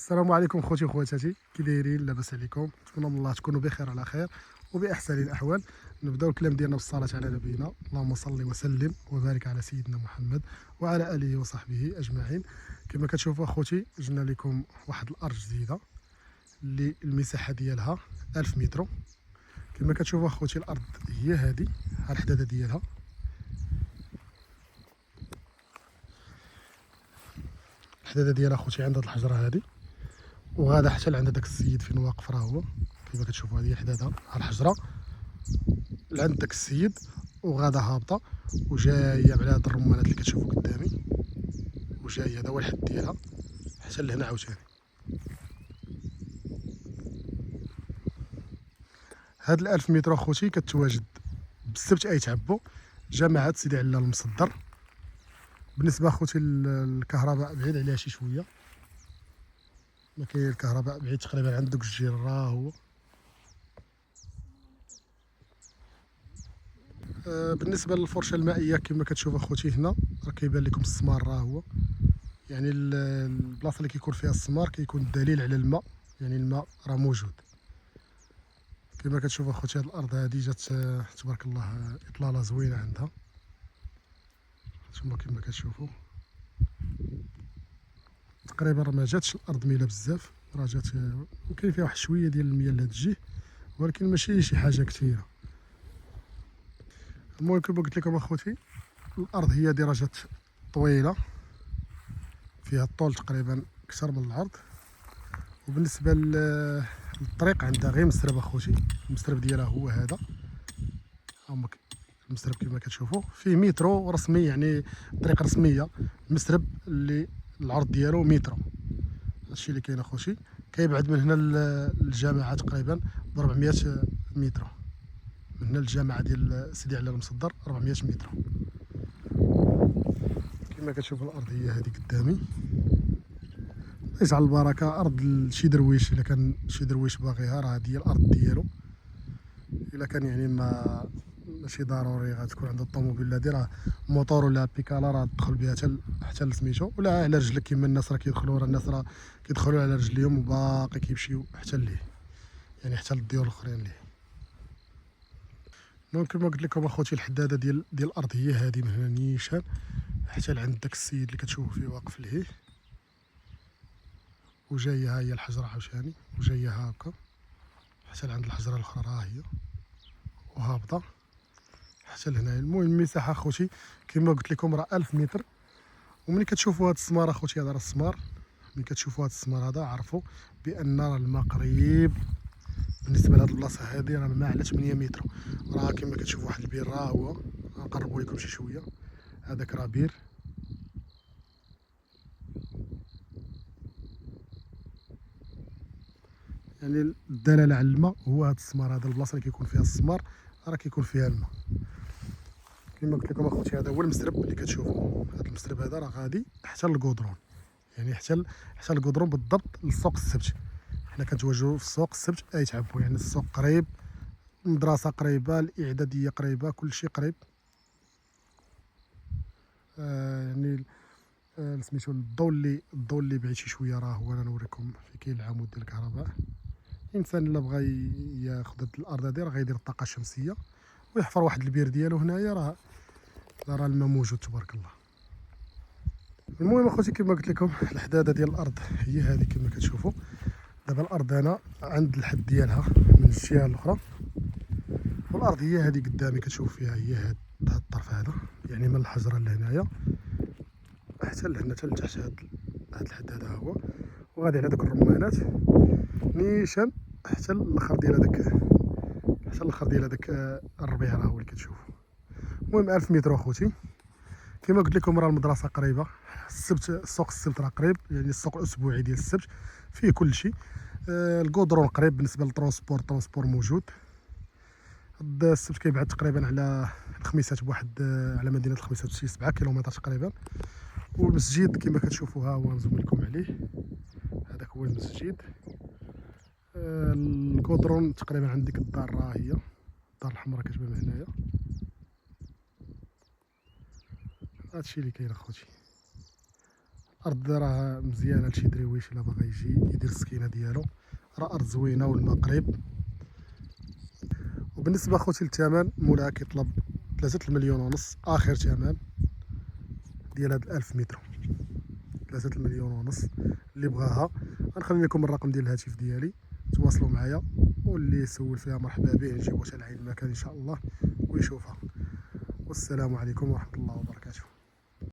السلام عليكم خوتي وخواتاتي، كي دايرين؟ لاباس عليكم؟ نتمنى من الله تكونوا بخير على خير وباحسن الاحوال. نبداو الكلام ديالنا بالصلاه على نبينا، اللهم صل وسلم وبارك على سيدنا محمد وعلى اله وصحبه اجمعين. كما كتشوفوا اخوتي، جبنا لكم واحد الارض جديده اللي المساحه ديالها 1000 متر. كما كتشوفوا اخوتي، الارض هي هذه، ها الحداده ديالها. الحداده ديالها اخوتي عند هاد الحجره هذه، وغادا حتى لعند داك السيد فين واقف راه هو. كما كتشوفوا هذه حداده، ها الحجره لعند داك السيد، وغادا هابطه وجايه على هاد الرمانات اللي كتشوفوا قدامي، وجايه هذا هو الحد ديالها حتى لهنا عاوتاني. هاد الألف متر اخوتي كتواجد بالسبت تعبوا جماعة سيدي علال المصدر. بالنسبه اخوتي الكهرباء بعيد عليها شي شويه، ما كاين الكهرباء بعيد تقريبا عند دوك الجير راه هو. بالنسبه للفرشه المائيه كما كتشوف اخوتي هنا، راه كيبان لكم السمار راه هو، يعني البلاصه اللي كيكون فيها السمار كيكون الدليل على الماء، يعني الماء راه موجود. كما كتشوف اخوتي، هاد الارض هادي جات تبارك الله اطلاله زوينه عندها. نتوما كما كتشوفوا تقريبا راه ما جاتش الارض ميله بزاف، راه جات وكاين فيها واحد شويه ديال المياه لهاد الجهه، ولكن ماشي شي حاجه كثيره. المهم كما قلت لكم اخوتي، الارض هي درجات طويله، فيها الطول تقريبا اكثر من العرض. وبالنسبه للطريق عندها غير مسرب اخوتي، المسرب ديالها هو هذا، هما المسرب كما كتشوفوا فيه مترو رسمي، يعني طريق رسميه. المسرب اللي العرض ديالو مترو، هادشي اللي كاين اخوتي. كيبعد من هنا للجامعه تقريبا ب 400 متر، من هنا للجامعه ديال سيدي علال المصدر 400 متر. كما كتشوفوا الارض هي هذه قدامي. يجعل البركه، ارض شي درويش، الا كان شي درويش باغيها راه هذه هي الارض ديالو. الا كان يعني ماشي ضروري غتكون عند الطوموبيل هادي، راه موطور ولا بيكالا راه تدخل بها حتى لسميتو، ولا على رجلك كيما الناس راه كيدخلوا، راه الناس راه كيدخلوا على رجليهم وباقي كيمشيو حتى ليه، يعني حتى للديور الاخرين ليه. دونك كما قلت لكم اخوتي، الحداده ديال الارض هي هذه، من هنا نيشان حتى لعند داك السيد اللي كتشوفوا فيه واقف لهيه، وجايه ها هي الحجره عاوتاني، وجايه هاكا حتى لعند الحجره الاخرى راه هي، وهابطه حتى لهنايا. المهم المساحه اخوتي كما قلت لكم راه 1000 متر. وملي كتشوفوا هذا السمار اخوتي، هذا راه السمار، ملي كتشوفوا هذا السمار هذا عرفوا بان راه الماء قريب. بالنسبه لهاد البلاصه هذه راه الماء على 8 متر. راه كما كتشوفوا واحد البير راه هو، نقربوا لكم شي شويه، هذاك راه بير. يعني الدلاله على الماء هو هذا السمار، هذا البلاصه اللي كيكون فيها السمار راه كيكون فيها الماء. كما قلت لكم اخوتي، هذا هو المسرب اللي كتشوفوا، هذا المسرب هذا راه غادي حتى للكودرون، يعني حتى الكودرون بالضبط للسوق السبت. حنا كنتواجدوا في السوق السبت تعبوا، يعني السوق قريب، المدرسه قريبه، الاعداديه قريبه، كل شيء قريب. يعني سميتو الضوء اللي بعيد شي شويه راه هو، انا نوريكم فين كاين العمود ديال الكهرباء. الانسان الا بغى ياخذ الارض هذه راه غيدير الطاقه الشمسيه ويحفر واحد البير ديالو هنايا، راه الماء موجود تبارك الله. المهم اخوتي كما قلت لكم، الحداده ديال الارض هي هذه كما كتشوفوا. دابا الارض هنا عند الحد ديالها من الجهه الاخرى، والارض هي هذه قدامي كتشوف فيها، هي هذا الطرف هذا، يعني من الحجره لهنايا حتى لهنا، حتى لتحت هذا الحد هذا هو، وغادي على داك الرمانات نيشان حتى الاخر ديال هذاك الربيع راه هو اللي كتشوفوا. المهم 1000 متر اخوتي. كما قلت لكم راه المدرسه قريبه، السبت السوق السبت راه قريب، يعني السوق الاسبوعي ديال السبت فيه كل شيء. الكودرون قريب، بالنسبه للترونسبور موجود. السبت كيبعد تقريبا على الخميسات بواحد، على مدينه الخميسات شي 7 كيلومتر تقريبا. والمسجد كما كتشوفوا ها هو نزوم لكم عليه، هذاك هو المسجد. الكودرون تقريبا عند ديك الدار راه هي الدار الحمراء كتبان من هنايا. هادشي اللي كاين اخوتي. الارض راه مزيانه لشي درويش الا بغى يجي يدير السكينه ديالو، راه ارض زوينه والماء قريب. وبالنسبه خوتي للثمن، مولاها كيطلب 3 مليون ونص اخر ثمن ديال هاد 1000 متر، 3 مليون ونص. اللي بغاها غنخلي لكم الرقم ديال الهاتف ديالي، تواصلوا معايا، واللي يسول فيها مرحبا به، نجيبو حتى لعين المكان ان شاء الله ويشوفها. والسلام عليكم ورحمه الله وبركاته.